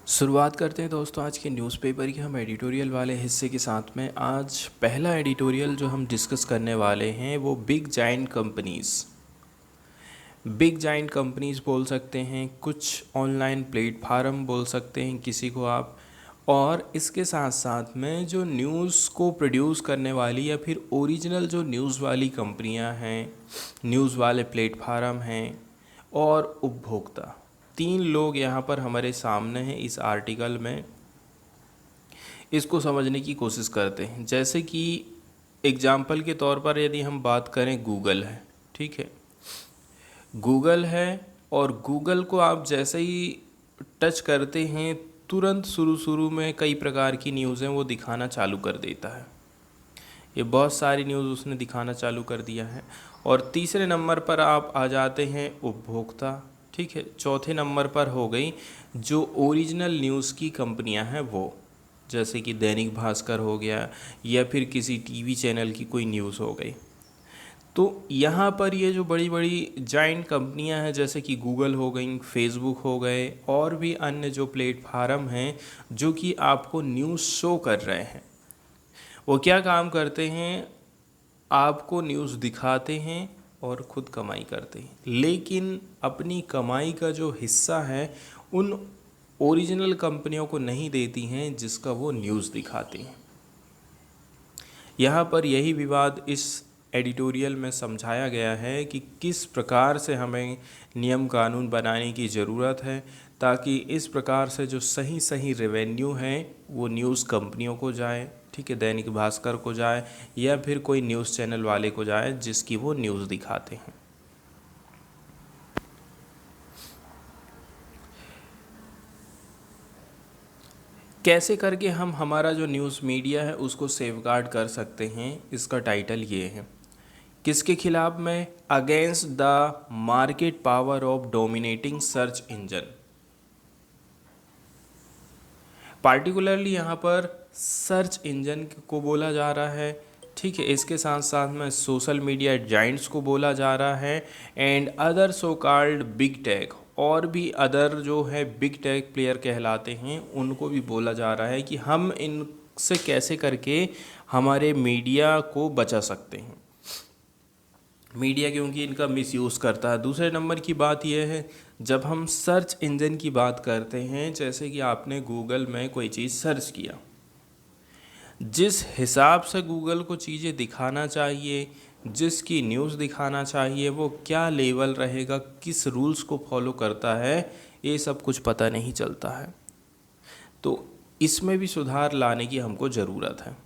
शुरुआत करते हैं दोस्तों आज के न्यूज़पेपर की हम एडिटोरियल वाले हिस्से के साथ में। आज पहला एडिटोरियल जो हम डिस्कस करने वाले हैं वो बिग जाइंट कंपनीज़ बोल सकते हैं, कुछ ऑनलाइन प्लेटफार्म बोल सकते हैं किसी को आप। और इसके साथ साथ में जो न्यूज़ को प्रोड्यूस करने वाली या फिर ओरिजिनल जो न्यूज़ वाली कंपनियां हैं, न्यूज़ वाले प्लेटफार्म हैं और उपभोक्ता, तीन लोग यहाँ पर हमारे सामने हैं इस आर्टिकल में। इसको समझने की कोशिश करते हैं। जैसे कि एग्जाम्पल के तौर पर यदि हम बात करें, गूगल है, ठीक है, गूगल है और गूगल को आप जैसे ही टच करते हैं तुरंत शुरू शुरू में कई प्रकार की न्यूज़ें वो दिखाना चालू कर देता है। ये बहुत सारी न्यूज़ उसने दिखाना चालू कर दिया है। और तीसरे नंबर पर आप आ जाते हैं उपभोक्ता, ठीक है। चौथे नंबर पर हो गई जो ओरिजिनल न्यूज़ की कंपनियां हैं वो, जैसे कि दैनिक भास्कर हो गया या फिर किसी टीवी चैनल की कोई न्यूज़ हो गई। तो यहाँ पर ये जो बड़ी बड़ी जाइंट कंपनियां हैं जैसे कि गूगल हो गई, फेसबुक हो गए और भी अन्य जो प्लेटफार्म हैं जो कि आपको न्यूज़ शो कर रहे हैं, वो क्या काम करते हैं, आपको न्यूज़ दिखाते हैं और ख़ुद कमाई करते हैं। लेकिन अपनी कमाई का जो हिस्सा है उन ओरिजिनल कंपनियों को नहीं देती हैं जिसका वो न्यूज़ दिखाती हैं। यहाँ पर यही विवाद इस एडिटोरियल में समझाया गया है कि किस प्रकार से हमें नियम कानून बनाने की ज़रूरत है ताकि इस प्रकार से जो सही सही रेवेन्यू है वो न्यूज़ कंपनियों को जाए, ठीक है, दैनिक भास्कर को जाए या फिर कोई न्यूज़ चैनल वाले को जाए जिसकी वो न्यूज़ दिखाते हैं। कैसे करके हम हमारा जो न्यूज़ मीडिया है उसको सेफगार्ड कर सकते हैं, इसका टाइटल ये है। किसके खिलाफ में? Against the market power of dominating search engine. Particularly यहाँ पर सर्च इंजन को बोला जा रहा है, ठीक है। इसके साथ साथ में सोशल मीडिया जाइंट्स को बोला जा रहा है and other so called big tech, और भी अदर जो है बिग टेक प्लेयर कहलाते हैं उनको भी बोला जा रहा है कि हम इनसे कैसे करके हमारे मीडिया को बचा सकते हैं। मीडिया क्योंकि इनका मिसयूज़ करता है। दूसरे नंबर की बात यह है, जब हम सर्च इंजन की बात करते हैं, जैसे कि आपने गूगल में कोई चीज़ सर्च किया, जिस हिसाब से गूगल को चीज़ें दिखाना चाहिए, जिसकी न्यूज़ दिखाना चाहिए, वो क्या लेवल रहेगा, किस रूल्स को फॉलो करता है, ये सब कुछ पता नहीं चलता है। तो इसमें भी सुधार लाने की हमको ज़रूरत है।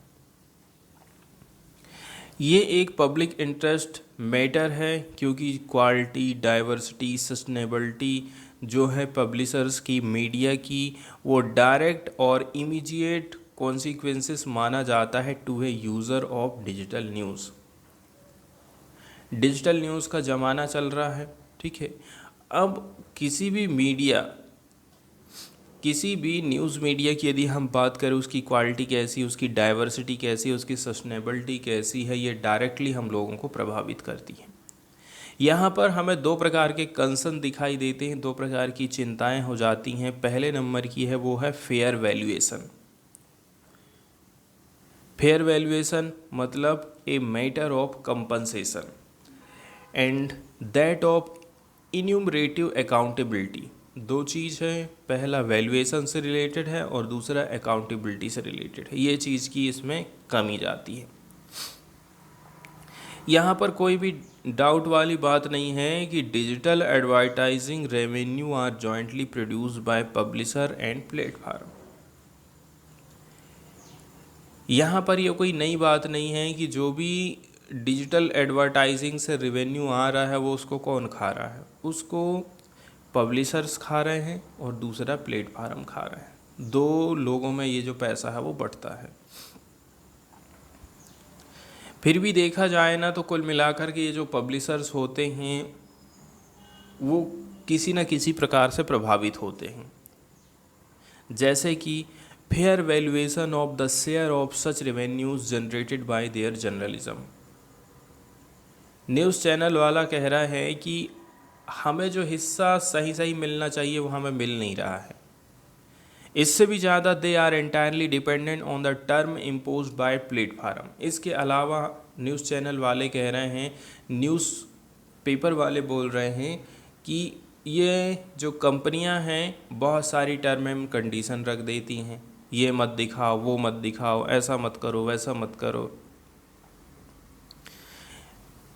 ये एक पब्लिक इंटरेस्ट मैटर है क्योंकि क्वालिटी, डाइवर्सिटी, सस्टेनेबिलिटी जो है पब्लिशर्स की, मीडिया की, वो डायरेक्ट और इमीडिएट कॉन्सिक्वेंसेस माना जाता है to a user of digital news. Digital news का ज़माना चल रहा है, ठीक है। अब किसी भी न्यूज़ मीडिया की यदि हम बात करें, उसकी क्वालिटी कैसी, उसकी डाइवर्सिटी कैसी, उसकी सस्टेनेबिलिटी कैसी है, ये डायरेक्टली हम लोगों को प्रभावित करती है। यहाँ पर हमें दो प्रकार के कंसर्न दिखाई देते हैं, दो प्रकार की चिंताएं हो जाती हैं। पहले नंबर की है वो है फेयर वैल्यूएशन। फेयर वैल्यूएशन मतलब a matter of compensation and that of enumerative accountability. दो चीज़ है, पहला वैल्यूएशन से रिलेटेड है और दूसरा अकाउंटेबिलिटी से रिलेटेड है। ये चीज़ की इसमें कमी जाती है। यहाँ पर कोई भी डाउट वाली बात नहीं है कि digital advertising revenue are jointly produced by publisher and platform. यहाँ पर ये कोई नई बात नहीं है कि जो भी डिजिटल एडवर्टाइजिंग से रेवेन्यू आ रहा है वो उसको कौन खा रहा है, उसको पब्लिशर्स खा रहे हैं और दूसरा प्लेटफार्म खा रहे हैं। दो लोगों में ये जो पैसा है वो बंटता है। फिर भी देखा जाए ना तो कुल मिलाकर के ये जो पब्लिशर्स होते हैं वो किसी न किसी प्रकार से प्रभावित होते हैं। जैसे कि fair valuation of the share of such revenues generated by there journalism. News channel वाला कह रहा है कि हमें जो हिस्सा सही सही मिलना चाहिए वो हमें मिल नहीं रहा है। इससे भी ज़्यादा they are entirely dependent on the term imposed by platform. इसके अलावा न्यूज़ चैनल वाले कह रहे हैं, न्यूज़ पेपर वाले बोल रहे हैं कि ये जो कंपनियां हैं बहुत सारी टर्म एंड कंडीशन रख देती हैं, ये मत दिखाओ, वो मत दिखाओ, ऐसा मत करो, वैसा मत करो।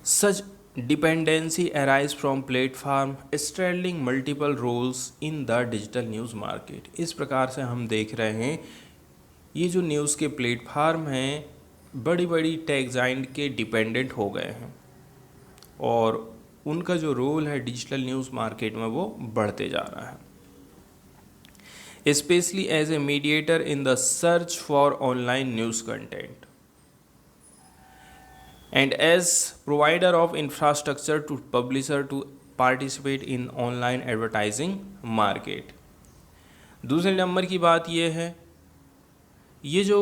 Such dependency arise from platform straddling multiple roles in the digital news market. इस प्रकार से हम देख रहे हैं ये जो न्यूज़ के प्लेटफार्म हैं बड़ी बड़ी टेक जाइंट के डिपेंडेंट हो गए हैं और उनका जो रोल है डिजिटल न्यूज़ मार्केट में वो बढ़ते जा रहा है, specially as a mediator in the search for online news content and as provider of infrastructure to publisher to participate in online advertising market। दूसरे नंबर की बात ये है, ये जो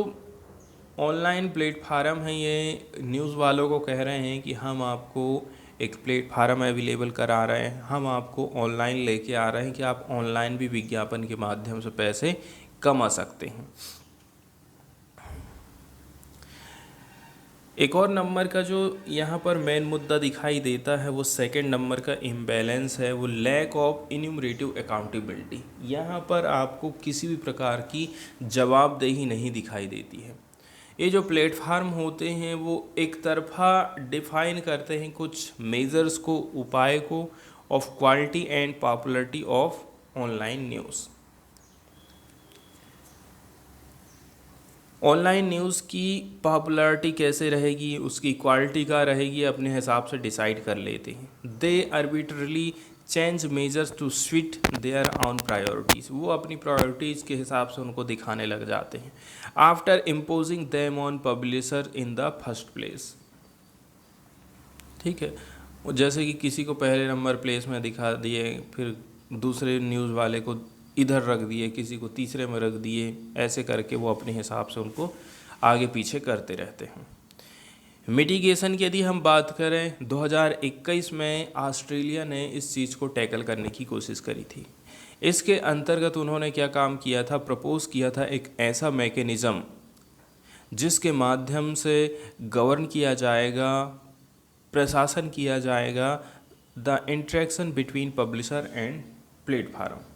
ऑनलाइन प्लेटफार्म है ये न्यूज़ वालों को कह रहे हैं कि हम आपको एक प्लेटफार्म अवेलेबल करा रहे हैं, हम आपको ऑनलाइन लेके आ रहे हैं कि आप ऑनलाइन भी विज्ञापन के माध्यम से पैसे कमा सकते हैं। एक और नंबर का जो यहाँ पर मेन मुद्दा दिखाई देता है वो सेकंड नंबर का इम्बैलेंस है, वो लैक ऑफ इन्यूमरेटिव अकाउंटेबिलिटी। यहाँ पर आपको किसी भी प्रकार की जवाबदेही नहीं दिखाई देती है। ये जो प्लेटफार्म होते हैं वो एक तरफा डिफाइन करते हैं कुछ मेजर्स को, उपाय को of quality and popularity of online news. Online news की पॉपुलैरिटी कैसे रहेगी, उसकी क्वालिटी का रहेगी, अपने हिसाब से डिसाइड कर लेते हैं। They arbitrarily change measures to suit their own priorities. वो अपनी प्रायोरिटीज़ के हिसाब से उनको दिखाने लग जाते हैं। After imposing them on publisher in the first place. ठीक है, जैसे कि किसी को पहले नंबर प्लेस में दिखा दिए, फिर दूसरे न्यूज़ वाले को इधर रख दिए, किसी को तीसरे में रख दिए, ऐसे करके वो अपने हिसाब से उनको आगे पीछे करते रहते हैं। मिटिगेशन की यदि हम बात करें, 2021 में ऑस्ट्रेलिया ने इस चीज़ को टैकल करने की कोशिश करी थी। इसके अंतर्गत उन्होंने क्या काम किया था, प्रपोज किया था एक ऐसा मैकेनिज़्म जिसके माध्यम से गवर्न किया जाएगा, प्रशासन किया जाएगा the interaction between publisher and platform.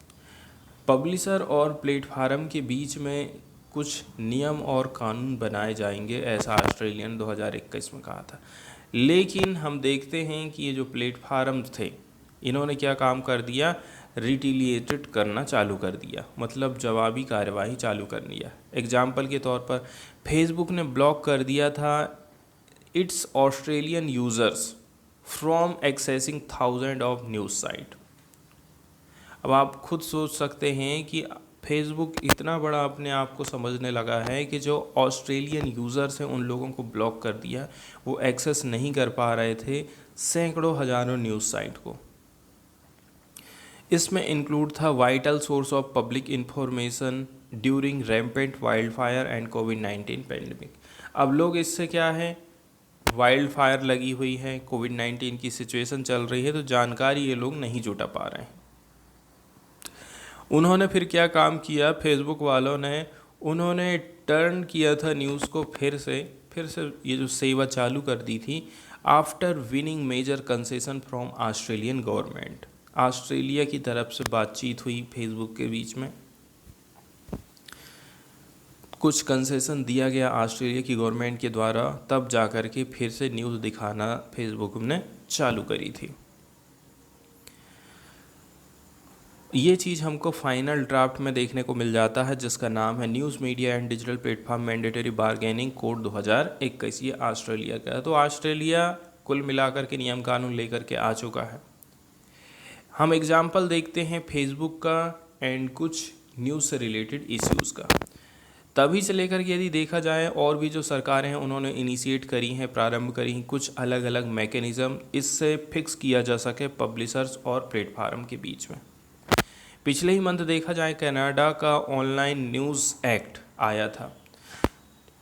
Publisher और प्लेटफार्म के बीच में कुछ नियम और कानून बनाए जाएंगे, ऐसा ऑस्ट्रेलिया ने 2021 में कहा था। लेकिन हम देखते हैं कि ये जो प्लेटफार्म थे इन्होंने क्या काम कर दिया, रिटिलिएटेड करना चालू कर दिया, मतलब जवाबी कार्यवाही चालू कर दिया। एग्जाम्पल के तौर पर फेसबुक ने ब्लॉक कर दिया था it's Australian users from accessing thousand of news site. अब आप खुद सोच सकते हैं कि फेसबुक इतना बड़ा अपने आप को समझने लगा है कि जो ऑस्ट्रेलियन यूज़र्स हैं उन लोगों को ब्लॉक कर दिया, वो एक्सेस नहीं कर पा रहे थे सैकड़ों हज़ारों न्यूज़ साइट को। इसमें इंक्लूड था vital source of public information during rampant wild fire and covid pandemic. अब लोग इससे क्या है, वाइल्ड फायर लगी हुई है, कोविड-19 की सिचुएशन चल रही है, तो जानकारी ये लोग नहीं जुटा पा रहे हैं। उन्होंने फिर क्या काम किया, फेसबुक वालों ने, उन्होंने टर्न किया था न्यूज़ को फिर से ये जो सेवा चालू कर दी थी after winning major concession from Australian government. Australia की तरफ से बातचीत हुई फेसबुक के बीच में, कुछ कंसेशन दिया गया ऑस्ट्रेलिया की गवर्नमेंट के द्वारा, तब जा कर के फिर से न्यूज़ दिखाना फेसबुक ने चालू करी थी। ये चीज़ हमको फाइनल ड्राफ्ट में देखने को मिल जाता है जिसका नाम है news media and digital platform mandatory bargaining code 2021। ये ऑस्ट्रेलिया का है। तो ऑस्ट्रेलिया कुल मिलाकर के नियम कानून लेकर के आ चुका है। हम एग्जाम्पल देखते हैं फेसबुक का एंड कुछ न्यूज़ से रिलेटेड इश्यूज़ का। तभी से लेकर के यदि देखा जाए और भी जो सरकारें हैं उन्होंने इनिशिएट करी हैं, प्रारंभ करी कुछ अलग अलग मैकेनिज़्म, इससे फिक्स किया जा सके पब्लिशर्स और प्लेटफार्म के बीच में। पिछले ही मंथ देखा जाए कनाडा का ऑनलाइन न्यूज़ एक्ट आया था।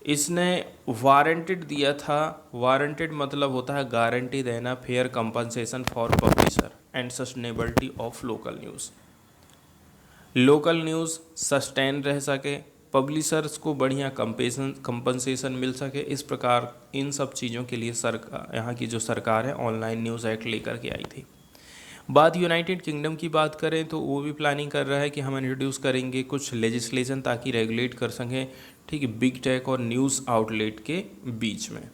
इसने वारंटेड दिया था, वारंटेड मतलब होता है गारंटी देना, fair compensation for publisher and sustainability of local news. Local news sustain रह सके, पब्लिशर्स को बढ़िया कंपनसेशन मिल सके। इस प्रकार इन सब चीज़ों के लिए सरकार, यहाँ की जो सरकार है, ऑनलाइन न्यूज़ एक्ट लेकर के आई थी। बात यूनाइटेड किंगडम की बात करें तो वो भी प्लानिंग कर रहा है कि हम इंट्रोड्यूस करेंगे कुछ लेजिस्लेशन ताकि रेगुलेट कर सकें, ठीक है, बिग टेक और न्यूज़ आउटलेट के बीच में।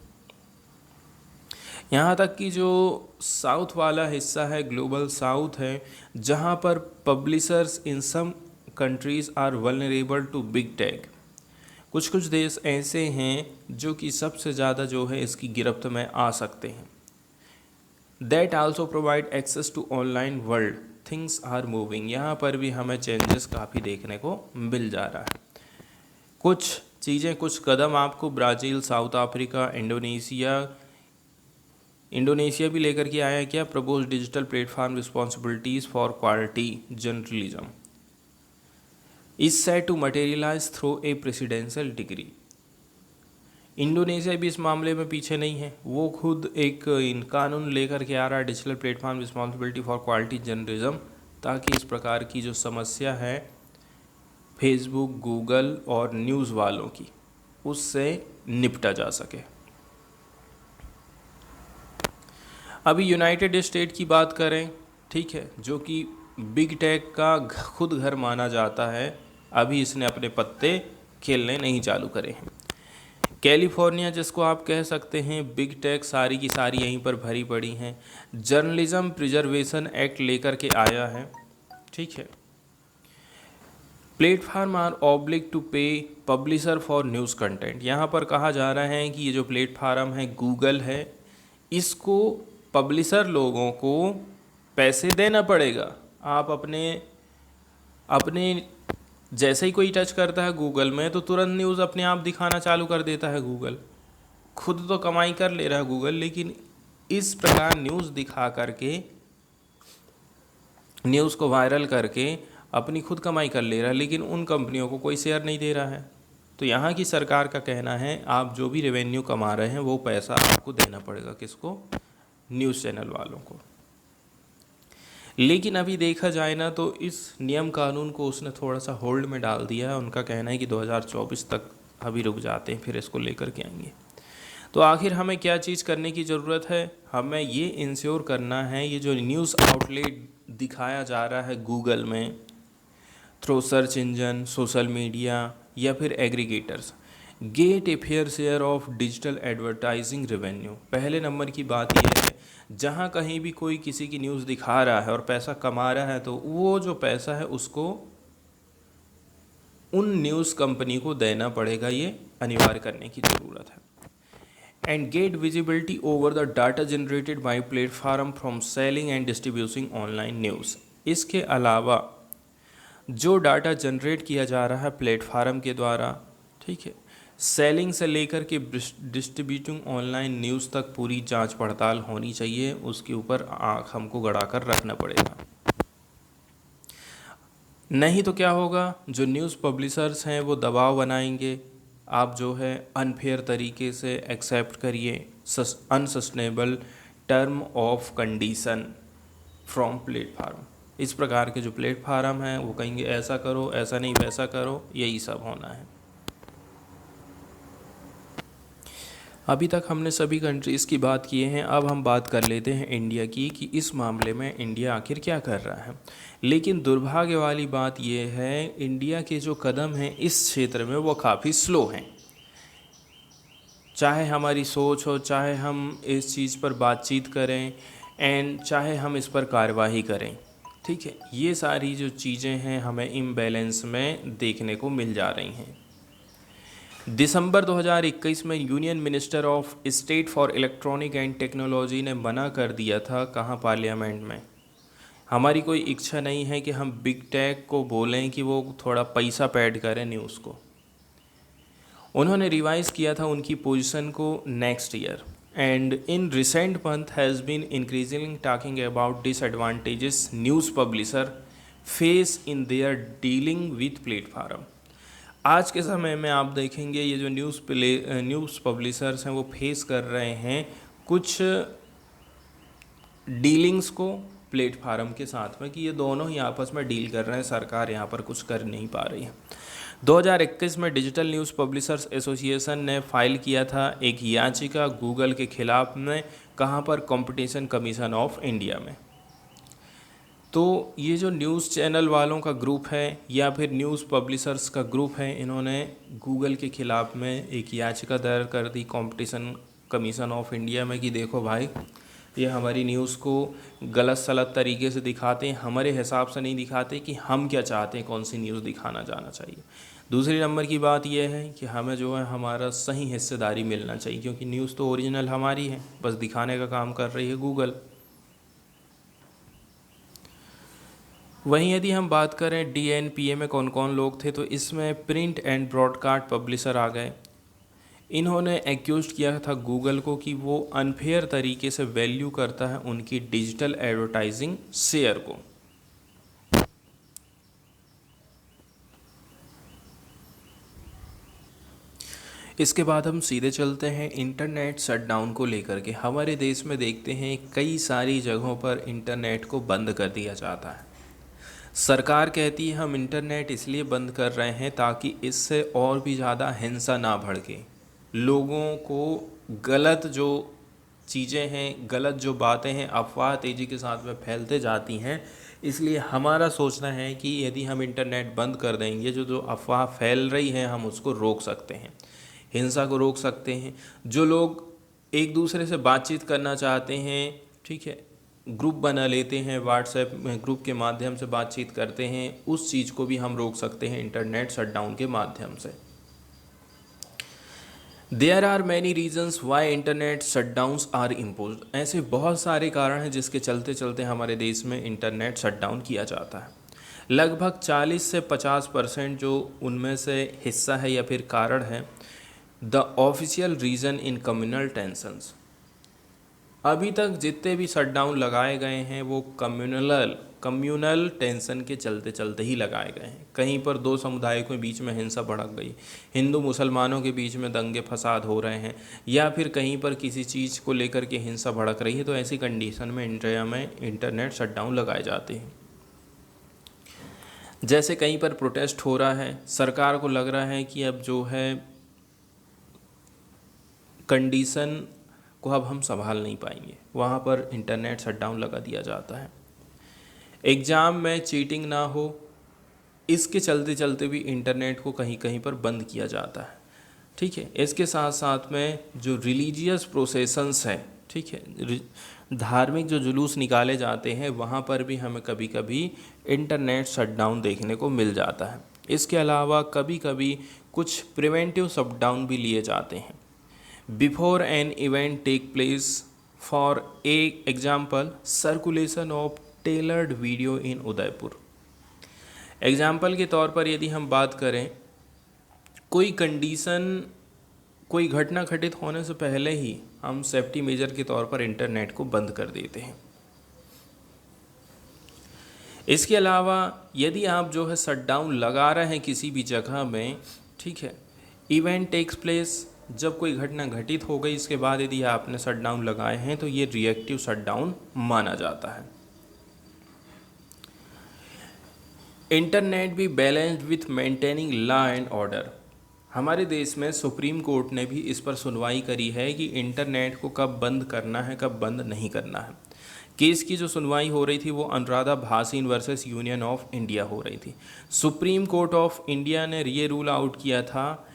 यहाँ तक कि जो साउथ वाला हिस्सा है, ग्लोबल साउथ है, जहाँ पर publishers in some countries are vulnerable to big tech. कुछ कुछ देश ऐसे हैं जो कि सबसे ज़्यादा जो है इसकी गिरफ्त में आ सकते हैं। That also provide access to online world, things are moving. यहाँ पर भी हमें चेंजेस काफ़ी देखने को मिल जा रहा है। कुछ चीज़ें, कुछ कदम आपको ब्राज़ील, साउथ अफ्रीका, इंडोनेशिया भी लेकर के आया है। क्या? Propose digital platform responsibilities for quality journalism is set to materialise through a presidential degree. Indonesia भी इस मामले में पीछे नहीं है, वो खुद एक इन कानून लेकर के आ रहा है, digital platform responsibility for quality journalism, ताकि इस प्रकार की जो समस्या है फेसबुक, गूगल और न्यूज़ वालों की, उससे निपटा जा सके। अभी यूनाइटेड स्टेट की बात करें, ठीक है, जो कि बिग टेक का खुद घर माना जाता है, अभी इसने अपने पत्ते खेलने नहीं चालू करे हैं। कैलिफोर्निया, जिसको आप कह सकते हैं बिग टेक, सारी की सारी यहीं पर भरी पड़ी हैं। जर्नलिज्म प्रिजर्वेशन एक्ट लेकर के आया है, ठीक है। प्लेटफार्म आर ऑब्लिग टू पे पब्लिशर फॉर न्यूज़ कंटेंट। यहाँ पर कहा जा रहा है कि ये जो प्लेटफार्म है, गूगल है, इसको पब्लिशर लोगों को पैसे देना पड़ेगा। आप अपने जैसे ही कोई टच करता है गूगल में तो तुरंत न्यूज़ अपने आप दिखाना चालू कर देता है गूगल। खुद तो कमाई कर ले रहा है गूगल, लेकिन इस प्रकार न्यूज़ दिखा करके, न्यूज़ को वायरल करके अपनी खुद कमाई कर ले रहा है, लेकिन उन कंपनियों को कोई शेयर नहीं दे रहा है। तो यहाँ की सरकार का कहना है आप जो भी रेवेन्यू कमा रहे हैं वो पैसा आपको देना पड़ेगा। किसको? न्यूज़ चैनल वालों को। लेकिन अभी देखा जाए ना तो इस नियम कानून को उसने थोड़ा सा होल्ड में डाल दिया है। उनका कहना है कि 2024 तक अभी रुक जाते हैं, फिर इसको लेकर के आएंगे। तो आखिर हमें क्या चीज़ करने की ज़रूरत है? हमें ये इंश्योर करना है, ये जो न्यूज़ आउटलेट दिखाया जा रहा है गूगल में, through search engine, social media या फिर aggregators, gate a fair share of digital advertising revenue. पहले नंबर की बात यह है, जहाँ कहीं भी कोई किसी की न्यूज़ दिखा रहा है और पैसा कमा रहा है, तो वो जो पैसा है उसको उन न्यूज़ कंपनी को देना पड़ेगा, ये अनिवार्य करने की ज़रूरत है। And get visibility over the data generated by platform from selling and distributing online news. इसके अलावा जो डाटा जनरेट किया जा रहा है प्लेटफार्म के द्वारा, ठीक है, सेलिंग से लेकर के डिस्ट्रीब्यूटिंग ऑनलाइन न्यूज़ तक पूरी जांच पड़ताल होनी चाहिए। उसके ऊपर आँख हमको गड़ा कर रखना पड़ेगा। नहीं तो क्या होगा, जो न्यूज़ पब्लिशर्स हैं वो दबाव बनाएंगे, आप जो है अनफेयर तरीके से एक्सेप्ट करिए unsustainable term of condition from platform. इस प्रकार के जो प्लेटफार्म हैं वो कहेंगे ऐसा करो, ऐसा नहीं वैसा करो, यही सब होना है। अभी तक हमने सभी कंट्रीज़ की बात किए हैं, अब हम बात कर लेते हैं इंडिया की कि इस मामले में इंडिया आखिर क्या कर रहा है। लेकिन दुर्भाग्य वाली बात यह है, इंडिया के जो कदम हैं इस क्षेत्र में वो काफ़ी स्लो हैं। चाहे हमारी सोच हो, चाहे हम इस चीज़ पर बातचीत करें एंड चाहे हम इस पर कार्यवाही करें, ठीक है, ये सारी जो चीज़ें हैं हमें इम्बैलेंस में देखने को मिल जा रही हैं। दिसंबर 2021 में union minister of state for electronic and technology ने मना कर दिया था, कहाँ, पार्लियामेंट में। हमारी कोई इच्छा नहीं है कि हम बिग टेक को बोलें कि वो थोड़ा पैसा पैड करें न्यूज़ को। उन्होंने रिवाइज़ किया था उनकी पोजीशन को next year, and in recent month has been increasing talking about disadvantages news publisher face in their dealing with platform. आज के समय में आप देखेंगे ये जो न्यूज़ पब्लिशर्स हैं वो फेस कर रहे हैं कुछ डीलिंग्स को प्लेटफार्म के साथ में कि ये दोनों ही आपस में डील कर रहे हैं, सरकार यहाँ पर कुछ कर नहीं पा रही है। 2021 में डिजिटल न्यूज़ पब्लिशर्स एसोसिएशन ने फाइल किया था एक याचिका गूगल के खिलाफ में, कहाँ पर, कंपटीशन कमीशन ऑफ इंडिया में। तो ये जो न्यूज़ चैनल वालों का ग्रुप है या फिर न्यूज़ पब्लिशर्स का ग्रुप है, इन्होंने गूगल के ख़िलाफ़ में एक याचिका दायर कर दी कंपटीशन कमीशन ऑफ इंडिया में कि देखो भाई, ये हमारी न्यूज़ को गलत सलत तरीके से दिखाते हैं, हमारे हिसाब से नहीं दिखाते कि हम क्या चाहते हैं, कौन सी न्यूज़ दिखाना जाना चाहिए। दूसरी नंबर की बात यह है कि हमें जो है हमारा सही हिस्सेदारी मिलना चाहिए, क्योंकि न्यूज़ तो ओरिजिनल हमारी है, बस दिखाने का काम कर रही है गूगल। वहीं यदि हम बात करें DNPA में कौन कौन लोग थे, तो इसमें प्रिंट एंड ब्रॉडकास्ट पब्लिशर आ गए। इन्होंने एक्यूज किया था गूगल को कि वो अनफेयर तरीके से वैल्यू करता है उनकी डिजिटल एडवर्टाइजिंग शेयर को। इसके बाद हम सीधे चलते हैं इंटरनेट शटडाउन को लेकर के। हमारे देश में देखते हैं कई सारी जगहों पर इंटरनेट को बंद कर दिया जाता है। सरकार कहती है हम इंटरनेट इसलिए बंद कर रहे हैं ताकि इससे और भी ज़्यादा हिंसा ना भड़के, लोगों को गलत जो चीज़ें हैं, गलत जो बातें हैं, अफवाह तेज़ी के साथ में फैलते जाती हैं। इसलिए हमारा सोचना है कि यदि हम इंटरनेट बंद कर देंगे, जो जो अफवाह फैल रही है हम उसको रोक सकते हैं, हिंसा को रोक सकते हैं। जो लोग एक दूसरे से बातचीत करना चाहते हैं, ठीक है, ग्रुप बना लेते हैं, व्हाट्सएप ग्रुप के माध्यम से बातचीत करते हैं, उस चीज़ को भी हम रोक सकते हैं इंटरनेट शटडाउन के माध्यम से। There are many reasons why internet shutdowns are imposed. ऐसे बहुत सारे कारण हैं जिसके चलते चलते हमारे देश में इंटरनेट शटडाउन किया जाता है। लगभग 40 से 50% जो उनमें से हिस्सा है या फिर कारण है the official reason in communal tensions. अभी तक जितने भी शटडाउन लगाए गए हैं वो कम्युनल टेंशन के चलते चलते ही लगाए गए हैं। कहीं पर दो समुदायों के बीच में हिंसा भड़क गई, हिंदू मुसलमानों के बीच में दंगे फसाद हो रहे हैं, या फिर कहीं पर किसी चीज़ को लेकर के हिंसा भड़क रही है, तो ऐसी कंडीशन में इंडिया में इंटरनेट शटडाउन लगाए जाते हैं। जैसे कहीं पर प्रोटेस्ट हो रहा है, सरकार को लग रहा है कि अब जो है कंडीशन को अब हम संभाल नहीं पाएंगे, वहाँ पर इंटरनेट शटडाउन लगा दिया जाता है। एग्ज़ाम में चीटिंग ना हो, इसके चलते चलते भी इंटरनेट को कहीं कहीं पर बंद किया जाता है, ठीक है। इसके साथ साथ में जो रिलीजियस प्रोसेसन्स है, ठीक है, धार्मिक जो जुलूस निकाले जाते हैं, वहाँ पर भी हमें कभी कभी इंटरनेट शटडाउन देखने को मिल जाता है। इसके अलावा कभी कभी कुछ प्रिवेंटिव शटडाउन भी लिए जाते हैं before an event take place. For example circulation of tailored video in Udaipur. Example के तौर पर यदि हम बात करें, कोई कंडीशन, कोई घटना घटित होने से पहले ही हम सेफ्टी मेजर के तौर पर इंटरनेट को बंद कर देते हैं। इसके अलावा यदि आप जो है शटडाउन लगा रहे हैं किसी भी जगह में, ठीक है, इवेंट टेक्स प्लेस, जब कोई घटना घटित हो गई इसके बाद यदि आपने शटडाउन लगाए हैं तो ये रिएक्टिव शटडाउन माना जाता है। इंटरनेट भी balanced with maintaining law and order. हमारे देश में सुप्रीम कोर्ट ने भी इस पर सुनवाई करी है कि इंटरनेट को कब बंद करना है, कब बंद नहीं करना है। केस की जो सुनवाई हो रही थी वो Anuradha Bhasin versus union of India हो रही थी। सुप्रीम कोर्ट ऑफ इंडिया ने ये रूल आउट किया था,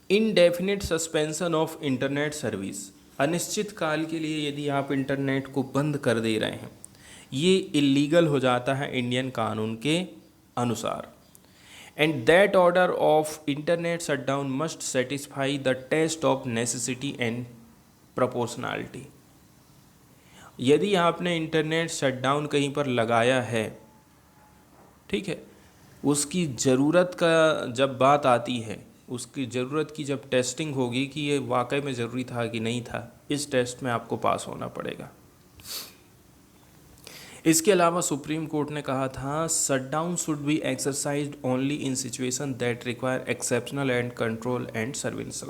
indefinite suspension of internet service. अनिश्चित काल के लिए यदि आप इंटरनेट को बंद कर दे रहे हैं, ये इलीगल हो जाता है इंडियन कानून के अनुसार। And that order of internet shutdown must satisfy the test of necessity and proportionality. यदि आपने इंटरनेट शटडाउन कहीं पर लगाया है, ठीक है, उसकी ज़रूरत का जब बात आती है, उसकी ज़रूरत की जब टेस्टिंग होगी कि ये वाकई में ज़रूरी था कि नहीं था, इस टेस्ट में आपको पास होना पड़ेगा। इसके अलावा सुप्रीम कोर्ट ने कहा था shutdown should be exercised only in situation that require exceptional and control and surveillance.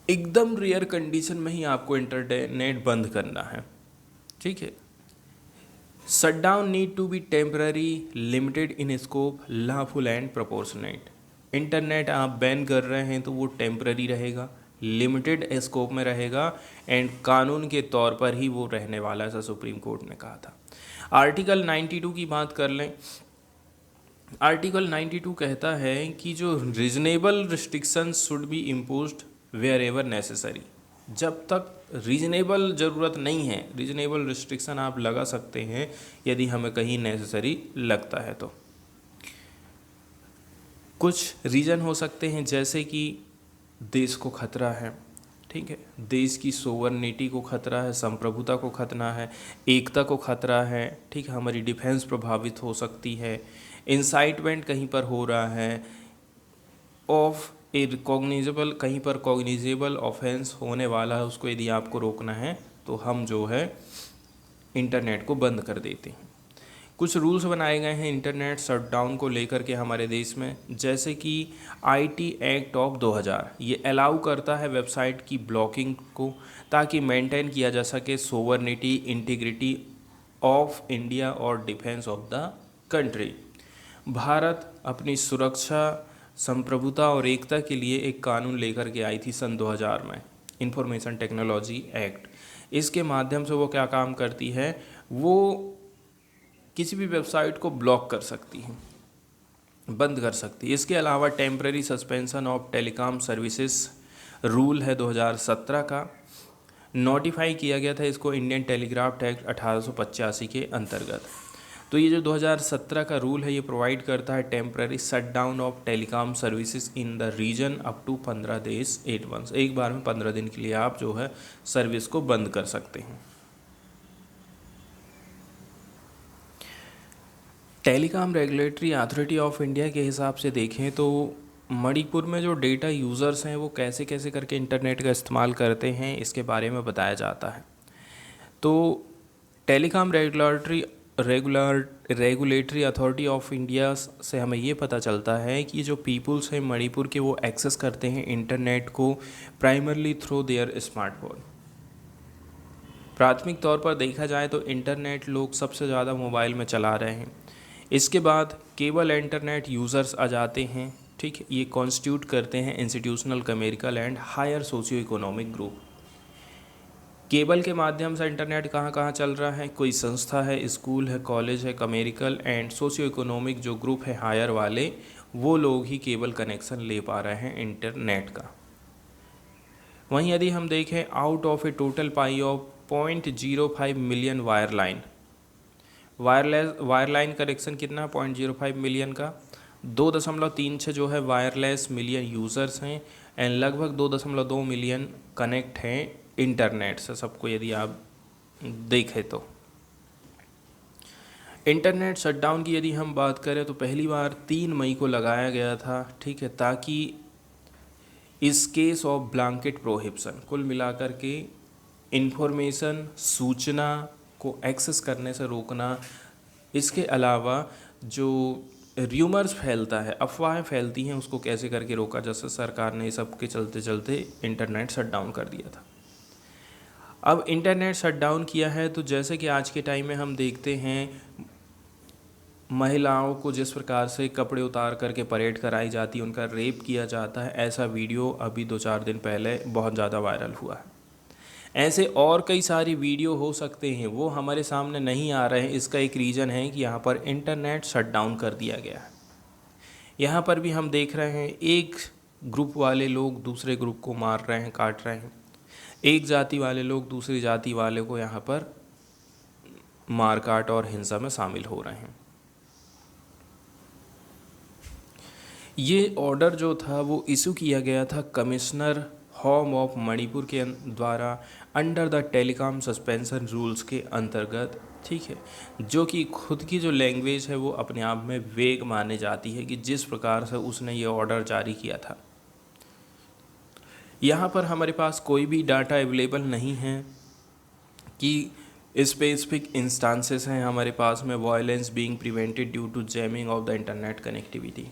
एकदम रेयर कंडीशन में ही आपको इंटरनेट बंद करना है। ठीक है। Shutdown need to be temporary, limited in scope, lawful and proportionate. Internet आप बैन कर रहे हैं तो वो टेम्पररी रहेगा, लिमिटेड स्कोप में रहेगा एंड कानून के तौर पर ही वो रहने वाला, ऐसा सुप्रीम कोर्ट ने कहा था। आर्टिकल 92 की बात कर लें। आर्टिकल 92 कहता है कि जो reasonable restrictions should be imposed wherever necessary. जब तक रीजनेबल ज़रूरत नहीं है, रीजनेबल रिस्ट्रिक्शन आप लगा सकते हैं यदि हमें कहीं नेसेसरी लगता है तो। कुछ रीज़न हो सकते हैं जैसे कि देश को खतरा है, ठीक है, देश की सोवरनिटी को खतरा है, संप्रभुता को खतरा है, एकता को खतरा है, ठीक है, हमारी डिफेंस प्रभावित हो सकती है, इंसाइटमेंट कहीं पर हो रहा है, ऑफ ए कॉग्निजेबल, कहीं पर कॉग्निजेबल ऑफेंस होने वाला है, उसको यदि आपको रोकना है तो हम जो है इंटरनेट को बंद कर देते हैं। कुछ रूल्स बनाए गए हैं इंटरनेट शटडाउन को लेकर के हमारे देश में, जैसे कि आईटी एक्ट ऑफ 2000 ये अलाउ करता है वेबसाइट की ब्लॉकिंग को, ताकि मेंटेन किया जा सके सोवरनिटी, इंटीग्रिटी ऑफ इंडिया और defence of the country. Bharat अपनी सुरक्षा, संप्रभुता और एकता के लिए एक कानून लेकर के आई थी सन 2000 में, इंफॉर्मेशन टेक्नोलॉजी एक्ट। इसके माध्यम से वो क्या काम करती है, वो किसी भी वेबसाइट को ब्लॉक कर सकती है, बंद कर सकती है। इसके अलावा temporary suspension of telecom services rule है 2017 का, नोटिफाई किया गया था इसको इंडियन टेलीग्राफ एक्ट 1885 के अंतर्गत। तो ये जो 2017 का रूल है ये प्रोवाइड करता है temporary shutdown of telecom services in the region up to 15 days 8 months. एक बार में 15 दिन के लिए आप जो है सर्विस को बंद कर सकते हैं। Telecom regulatory authority of India के हिसाब से देखें तो मणिपुर में जो डेटा यूज़र्स हैं वो कैसे कैसे करके इंटरनेट का इस्तेमाल करते हैं इसके बारे में बताया जाता है। तो telecom regulatory authority of India से हमें ये पता चलता है कि जो पीपुल्स हैं मणिपुर के वो एक्सेस करते हैं इंटरनेट को प्राइमरली थ्रू देयर स्मार्टफोन। प्राथमिक तौर पर देखा जाए तो इंटरनेट लोग सबसे ज़्यादा मोबाइल में चला रहे हैं। इसके बाद केबल इंटरनेट यूज़र्स आ जाते हैं, ठीक है, ये कॉन्स्टिट्यूट करते हैं institutional, commercial and higher socio economic group. Cable के माध्यम से इंटरनेट कहाँ कहाँ चल रहा है, कोई संस्था है, स्कूल है, कॉलेज है, कमर्शियल एंड सोशियो इकोनॉमिक जो ग्रुप है हायर वाले, वो लोग ही केबल कनेक्शन ले पा रहे हैं इंटरनेट का। वहीं यदि हम देखें out of A total pi of 0.05 million wireline connection कितना, 0.05 मिलियन का 2.36 जो है वायरलेस मिलियन यूज़र्स हैं एंड लगभग 2.2 मिलियन कनेक्ट हैं इंटरनेट से सबको यदि आप देखें तो। इंटरनेट शटडाउन की यदि हम बात करें तो पहली बार 3 मई को लगाया गया था, ठीक है, ताकि इस केस ऑफ ब्लैंकेट प्रोहिबिशन, कुल मिलाकर के इंफॉर्मेशन, सूचना को एक्सेस करने से रोकना। इसके अलावा जो र्यूमर्स फैलता है, अफवाहें फैलती हैं, उसको कैसे करके रोका जा सकता। सरकार ने सब के चलते चलते इंटरनेट शटडाउन कर दिया था। अब इंटरनेट शटडाउन किया है तो जैसे कि आज के टाइम में हम देखते हैं महिलाओं को जिस प्रकार से कपड़े उतार करके परेड कराई जाती है, उनका रेप किया जाता है, ऐसा वीडियो अभी 2-4 दिन पहले बहुत ज़्यादा वायरल हुआ है। ऐसे और कई सारी वीडियो हो सकते हैं, वो हमारे सामने नहीं आ रहे हैं। इसका एक रीज़न है कि यहाँ पर इंटरनेट शटडाउन कर दिया गया है। यहाँ पर भी हम देख रहे हैं एक ग्रुप वाले लोग दूसरे ग्रुप को मार रहे हैं, काट रहे हैं। एक जाति वाले लोग दूसरी जाति वाले को यहाँ पर मारकाट और हिंसा में शामिल हो रहे हैं। ये ऑर्डर जो था वो इशू किया गया था कमिश्नर होम ऑफ मणिपुर के द्वारा under the telecom suspension rules के अंतर्गत, ठीक है, जो कि खुद की जो लैंग्वेज है वो अपने आप में वेग माने जाती है कि जिस प्रकार से उसने ये ऑर्डर जारी किया था। यहाँ पर हमारे पास कोई भी डाटा अवेलेबल नहीं है कि स्पेसिफिक इंस्टांसेस हैं हमारे पास में violence being prevented due to jamming of the internet connectivity.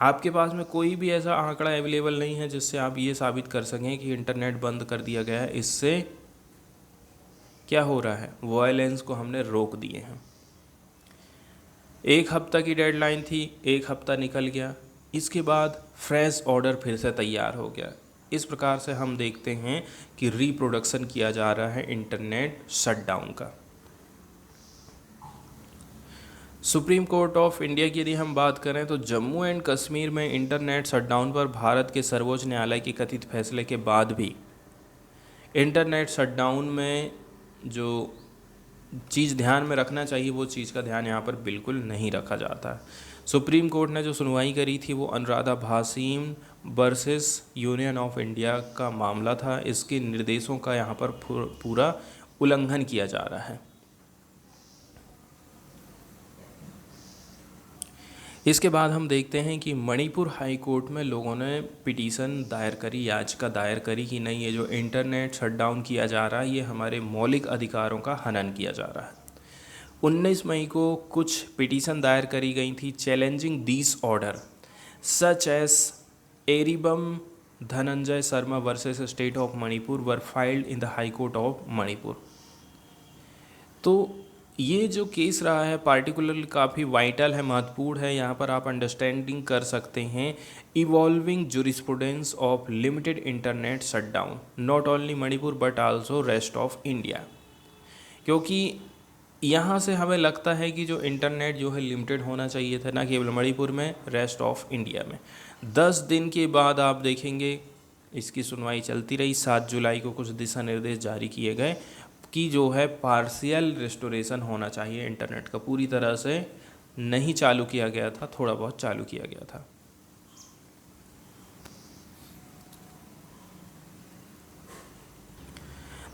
आपके पास में कोई भी ऐसा आंकड़ा अवेलेबल नहीं है जिससे आप ये साबित कर सकें कि इंटरनेट बंद कर दिया गया है, इससे क्या हो रहा है, वायलेंस को हमने रोक दिए हैं। एक हफ्ता की डेडलाइन थी, एक हफ्ता निकल गया, इसके बाद फ्रेश ऑर्डर फिर से तैयार हो गया। इस प्रकार से हम देखते हैं कि रिप्रोडक्शन किया जा रहा है इंटरनेट शटडाउन का। सुप्रीम कोर्ट ऑफ इंडिया की यदि हम बात करें तो जम्मू एंड कश्मीर में इंटरनेट शटडाउन पर भारत के सर्वोच्च न्यायालय के कथित फैसले के बाद भी इंटरनेट शटडाउन में जो चीज़ ध्यान में रखना चाहिए वो चीज़ का ध्यान यहाँ पर बिल्कुल नहीं रखा जाता है। सुप्रीम कोर्ट ने जो सुनवाई करी थी वो Anuradha Bhasin versus union of India का मामला था। इसके निर्देशों का यहाँ पर पूरा उल्लंघन किया जा रहा है। इसके बाद हम देखते हैं कि मणिपुर हाई कोर्ट में लोगों ने पिटीशन दायर करी, याचिका दायर करी कि नहीं, ये जो इंटरनेट शटडाउन किया जा रहा है ये हमारे मौलिक अधिकारों का हनन किया जा रहा है। 19 मई को कुछ पिटीशन दायर करी गई थी challenging this order such as Eribam Dhananjay Sharma versus state of Manipur were filed in the high court of Manipur. तो ये जो केस रहा है पार्टिकुलरली काफ़ी वाइटल है, महत्वपूर्ण है। यहाँ पर आप अंडरस्टैंडिंग कर सकते हैं evolving jurisprudence of limited internet shutdown not only Manipur but also rest of India. क्योंकि यहाँ से हमें लगता है कि जो इंटरनेट जो है लिमिटेड होना चाहिए था, ना केवल मणिपुर में, रेस्ट ऑफ इंडिया में। 10 दिन के बाद आप देखेंगे इसकी सुनवाई चलती रही। 7 जुलाई को कुछ दिशा निर्देश जारी किए गए कि जो है पार्शियल रिस्टोरेशन होना चाहिए इंटरनेट का, पूरी तरह से नहीं चालू किया गया था, थोड़ा बहुत चालू किया गया था।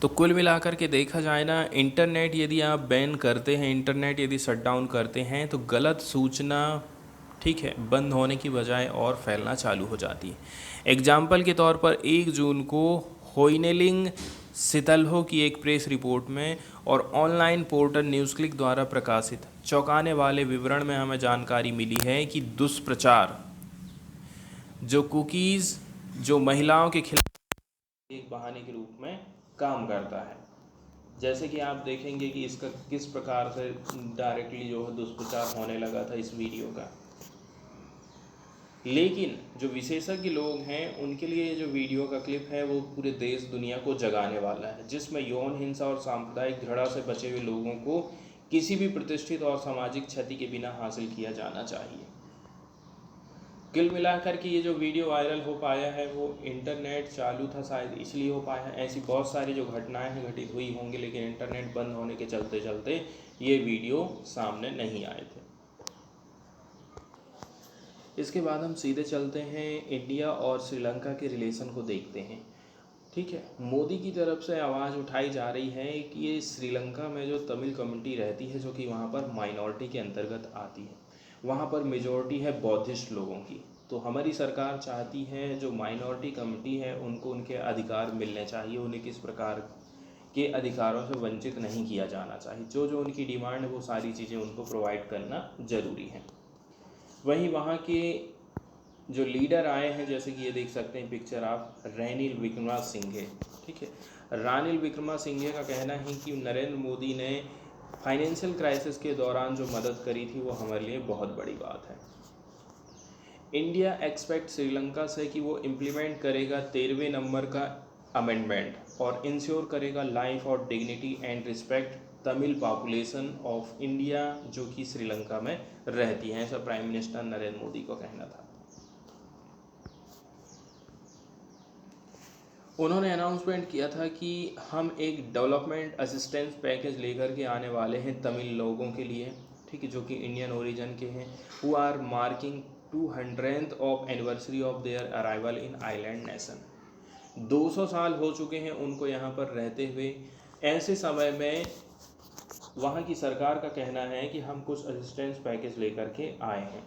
तो कुल मिलाकर के देखा जाए ना, इंटरनेट यदि आप बैन करते हैं, इंटरनेट यदि शटडाउन करते हैं तो गलत सूचना, ठीक है, बंद होने की बजाय और फैलना चालू हो जाती है। एग्जाम्पल के तौर पर 1 जून को होइनेलिंग सितल्हो की एक प्रेस रिपोर्ट में और ऑनलाइन पोर्टल न्यूज़ क्लिक द्वारा प्रकाशित चौंकाने वाले विवरण में हमें जानकारी मिली है कि दुष्प्रचार जो कुकीज़ जो महिलाओं के खिलाफ एक बहाने के रूप में काम करता है। जैसे कि आप देखेंगे कि इसका किस प्रकार से डायरेक्टली जो है दुष्प्रचार होने लगा था इस वीडियो का। लेकिन जो विशेषज्ञ लोग हैं उनके लिए ये जो वीडियो का क्लिप है वो पूरे देश दुनिया को जगाने वाला है, जिसमें यौन हिंसा और सांप्रदायिक घृणा से बचे हुए लोगों को किसी भी प्रतिष्ठित और सामाजिक क्षति के बिना हासिल किया जाना चाहिए। कुल मिलाकर के ये जो वीडियो वायरल हो पाया है वो इंटरनेट चालू था शायद इसलिए हो पाया है। ऐसी बहुत सारी जो घटनाएं हैं घटित हुई होंगी, लेकिन इंटरनेट बंद होने के चलते चलते ये वीडियो सामने नहीं आए थे। इसके बाद हम सीधे चलते हैं इंडिया और श्रीलंका के रिलेशन को देखते हैं। ठीक है, मोदी की तरफ से आवाज़ उठाई जा रही है कि ये श्रीलंका में जो तमिल कम्युनिटी रहती है, जो कि वहाँ पर माइनॉरिटी के अंतर्गत आती है, वहाँ पर मेजॉरिटी है बौद्धिस्ट लोगों की। तो हमारी सरकार चाहती है जो माइनॉरिटी कम्युनिटी है उनको उनके अधिकार मिलने चाहिए, उन्हें किस प्रकार के अधिकारों से वंचित नहीं किया जाना चाहिए। जो जो उनकी डिमांड है वो सारी चीज़ें उनको प्रोवाइड करना ज़रूरी है। वहीं वहाँ के जो लीडर आए हैं, जैसे कि ये देख सकते हैं पिक्चर आप, रानिल विक्रमसिंघे। ठीक है, रानिल विक्रमसिंघे का कहना है कि नरेंद्र मोदी ने फाइनेंशियल क्राइसिस के दौरान जो मदद करी थी वो हमारे लिए बहुत बड़ी बात है। इंडिया एक्सपेक्ट श्रीलंका से कि वो इम्प्लीमेंट करेगा 13वें नंबर का अमेंडमेंट और इंश्योर करेगा लाइफ और dignity and respect Tamil population of India जो कि श्रीलंका में रहती है, ऐसा प्राइम मिनिस्टर नरेंद्र मोदी को कहना था। उन्होंने अनाउंसमेंट किया था कि हम एक डेवलपमेंट असिस्टेंस पैकेज लेकर के आने वाले हैं तमिल लोगों के लिए, ठीक है, जो कि इंडियन ओरिजिन के हैं, who are marking 200th of anniversary of their arrival in island nation. 200 साल हो चुके हैं उनको यहाँ पर रहते हुए। ऐसे समय में वहाँ की सरकार का कहना है कि हम कुछ असिस्टेंस पैकेज लेकर के आए हैं।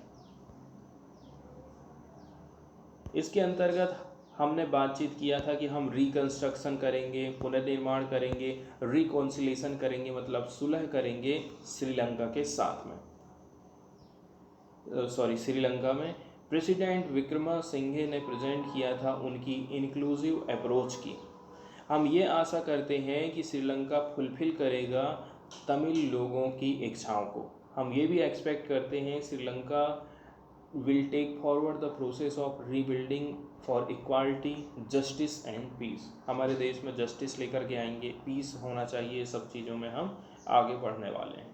इसके अंतर्गत हमने बातचीत किया था कि हम रिकंस्ट्रक्शन करेंगे, पुनर्निर्माण करेंगे, रिकॉन्सिलेशन करेंगे, मतलब सुलह करेंगे श्रीलंका के साथ में, श्रीलंका में। प्रेसिडेंट विक्रमसिंघे ने प्रेजेंट किया था उनकी इंक्लूसिव अप्रोच की। हम ये आशा करते हैं कि श्रीलंका फुलफिल करेगा तमिल लोगों की इच्छाओं को। हम ये भी एक्सपेक्ट करते हैं Sri Lanka will take forward the process of rebuilding for equality, justice and peace. हमारे देश में जस्टिस लेकर के आएंगे, पीस होना चाहिए, ये सब चीज़ों में हम आगे बढ़ने वाले हैं।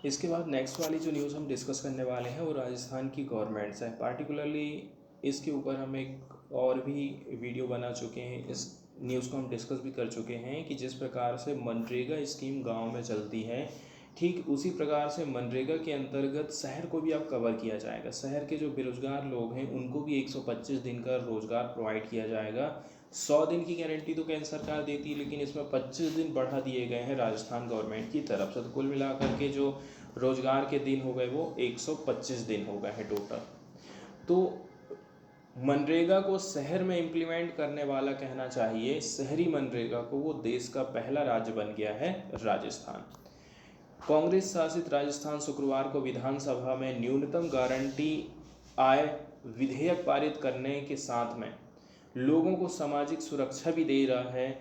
इसके बाद नेक्स्ट वाली जो न्यूज़ हम डिस्कस करने वाले हैं वो राजस्थान की गवर्नमेंट से है। पार्टिकुलरली इसके ऊपर हम एक और भी वीडियो बना चुके हैं, इस न्यूज़ को हम डिस्कस भी कर चुके हैं कि जिस प्रकार से मनरेगा स्कीम गांव में चलती है, ठीक उसी प्रकार से मनरेगा के अंतर्गत शहर को भी अब कवर किया जाएगा। शहर के जो बेरोजगार लोग हैं उनको भी 125 दिन का रोजगार प्रोवाइड किया जाएगा। 100 दिन की गारंटी तो केंद्र सरकार देती है, लेकिन इसमें 25 दिन बढ़ा दिए गए हैं राजस्थान गवर्नमेंट की तरफ से। तो कुल मिलाकर के जो रोजगार के दिन हो गए वो 125 दिन हो गए हैं टोटल। तो मनरेगा को शहर में इम्प्लीमेंट करने वाला कहना चाहिए, शहरी मनरेगा को, वो देश का पहला राज्य बन गया है राजस्थान। कांग्रेस शासित राजस्थान शुक्रवार को विधानसभा में न्यूनतम गारंटी आय विधेयक पारित करने के साथ में लोगों को सामाजिक सुरक्षा भी दे रहा है।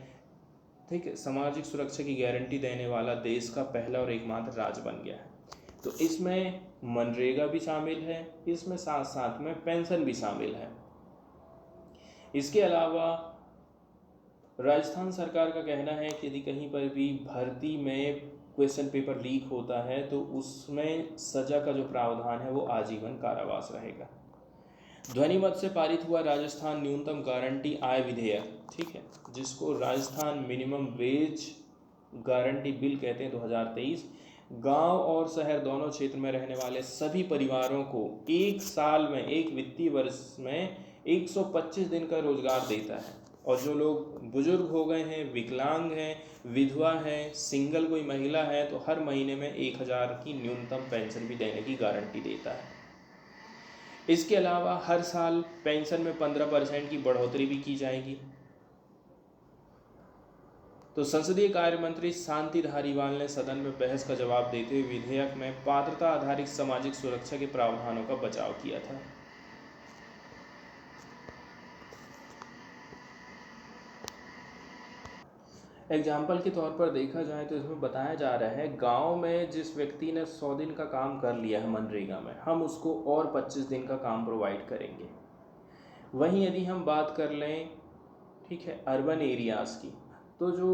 ठीक है, सामाजिक सुरक्षा की गारंटी देने वाला देश का पहला और एकमात्र राज्य बन गया है। तो इसमें मनरेगा भी शामिल है, इसमें साथ साथ में पेंशन भी शामिल है। इसके अलावा राजस्थान सरकार का कहना है कि यदि कहीं पर भी भर्ती में क्वेश्चन पेपर लीक होता है तो उसमें सजा का जो प्रावधान है वो आजीवन कारावास रहेगा। ध्वनिमत से पारित हुआ राजस्थान न्यूनतम गारंटी आय विधेयक, ठीक है, जिसको Rajasthan minimum wage guarantee bill कहते हैं 2023, गांव और शहर दोनों क्षेत्र में रहने वाले सभी परिवारों को एक साल में, एक वित्तीय वर्ष में 125 दिन का रोजगार देता है। और जो लोग बुजुर्ग हो गए हैं, विकलांग हैं, विधवा हैं, सिंगल कोई महिला है, तो हर महीने में 1000 की न्यूनतम पेंशन भी देने की गारंटी देता है। इसके अलावा हर साल पेंशन में 15% की बढ़ोतरी भी की जाएगी। तो संसदीय कार्य मंत्री शांति धारीवाल ने सदन में बहस का जवाब देते हुए विधेयक में पात्रता आधारित सामाजिक सुरक्षा के प्रावधानों का बचाव किया था। एग्जाम्पल के तौर पर देखा जाए तो इसमें बताया जा रहा है, गांव में जिस व्यक्ति ने 100 दिन का काम कर लिया है मनरेगा में, हम उसको और 25 दिन का काम प्रोवाइड करेंगे। वहीं यदि हम बात कर लें, ठीक है, अर्बन एरियाज़ की, तो जो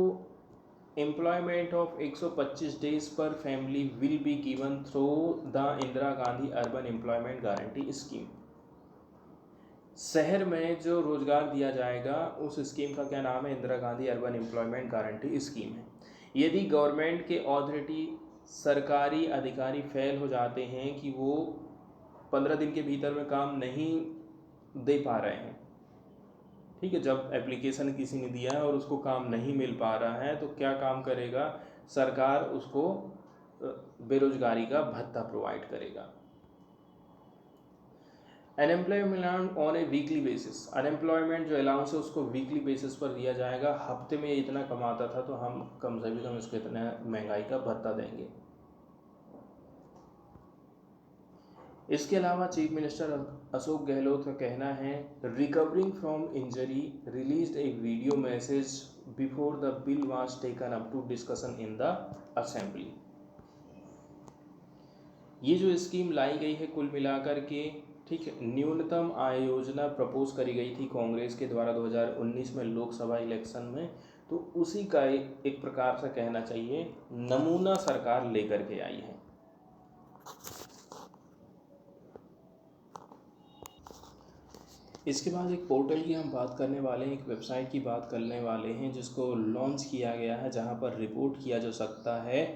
एम्प्लॉयमेंट ऑफ 125 डेज पर family will be given through the Indira Gandhi urban employment guarantee scheme. शहर में जो रोजगार दिया जाएगा उस स्कीम का क्या नाम है? Indira Gandhi urban employment guarantee scheme है। यदि गवर्नमेंट के अथॉरिटी, सरकारी अधिकारी फेल हो जाते हैं कि वो 15 दिन के भीतर में काम नहीं दे पा रहे हैं, ठीक है, जब एप्लीकेशन किसी ने दिया है और उसको काम नहीं मिल पा रहा है, तो क्या काम करेगा सरकार? उसको बेरोजगारी का भत्ता प्रोवाइड करेगा। Unemployment on A weekly basis, unemployment जो अलाउंस है उसको वीकली बेसिस पर दिया जाएगा। हफ्ते में इतना कमाता था तो हम कम से कम इसको इतना महंगाई का भत्ता देंगे। इसके अलावा चीफ मिनिस्टर अशोक गहलोत का कहना है, recovering from injury released a video message before the bill was taken up to discussion in the assembly. ये जो स्कीम लाई गई है कुल मिलाकर के, ठीक है, न्यूनतम आय योजना प्रपोज करी गई थी कांग्रेस के द्वारा 2019 में लोकसभा इलेक्शन में, तो उसी का एक प्रकार से कहना चाहिए नमूना सरकार लेकर के आई है। इसके बाद एक पोर्टल की हम बात करने वाले हैं, एक वेबसाइट की बात करने वाले हैं जिसको लॉन्च किया गया है, जहां पर रिपोर्ट किया जा सकता है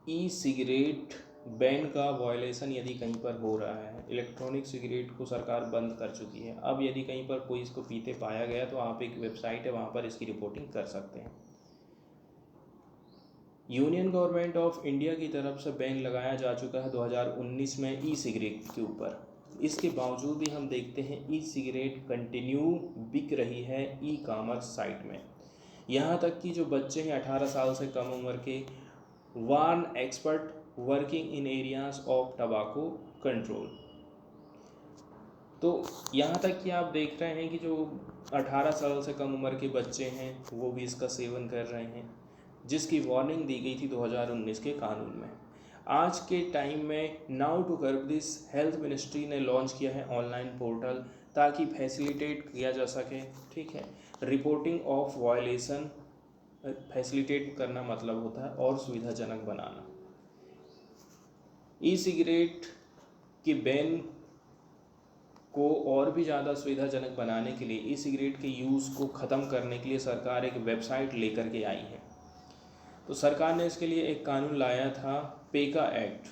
ई सिगरेट बैन का वायलेशन यदि कहीं पर हो रहा है। इलेक्ट्रॉनिक सिगरेट को सरकार बंद कर चुकी है। अब यदि कहीं पर कोई इसको पीते पाया गया तो आप, एक वेबसाइट है वहाँ पर इसकी रिपोर्टिंग कर सकते हैं। यूनियन गवर्नमेंट ऑफ इंडिया की तरफ से बैन लगाया जा चुका है 2019 में ई सिगरेट के ऊपर। इसके बावजूद भी हम देखते हैं ई सिगरेट कंटिन्यू बिक रही है ई कॉमर्स साइट में। यहाँ तक कि जो बच्चे हैं 18 साल से कम उम्र के, warn expert working in areas of tobacco control. तो यहाँ तक कि आप देख रहे हैं कि जो 18 साल से कम उम्र के बच्चे हैं वो भी इसका सेवन कर रहे हैं, जिसकी वार्निंग दी गई थी 2019 के कानून में। आज के टाइम में now to curb this health ministry ने लॉन्च किया है ऑनलाइन पोर्टल, ताकि फैसिलिटेट किया जा सके, ठीक है, रिपोर्टिंग ऑफ वायलेशन। फैसिलिटेट करना मतलब होता है और सुविधाजनक बनाना। ई सिगरेट की बैन को और भी ज़्यादा सुविधाजनक बनाने के लिए, ई सिगरेट के यूज़ को ख़त्म करने के लिए सरकार एक वेबसाइट लेकर के आई है। तो सरकार ने इसके लिए एक कानून लाया था, PECA act,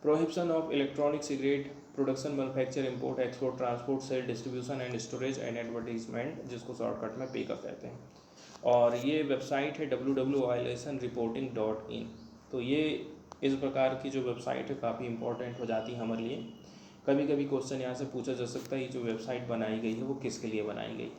prohibition of electronic cigarette production, manufacture, import, export, transport, sale, distribution and storage and advertisement, जिसको शॉर्टकट में पेका कहते हैं। और ये वेबसाइट है www.violationreporting.in। तो ये इस प्रकार की जो वेबसाइट है काफ़ी इंपॉर्टेंट हो जाती है हमारे लिए। कभी कभी क्वेश्चन यहाँ से पूछा जा सकता है, ये जो वेबसाइट बनाई गई है वो किसके लिए बनाई गई है।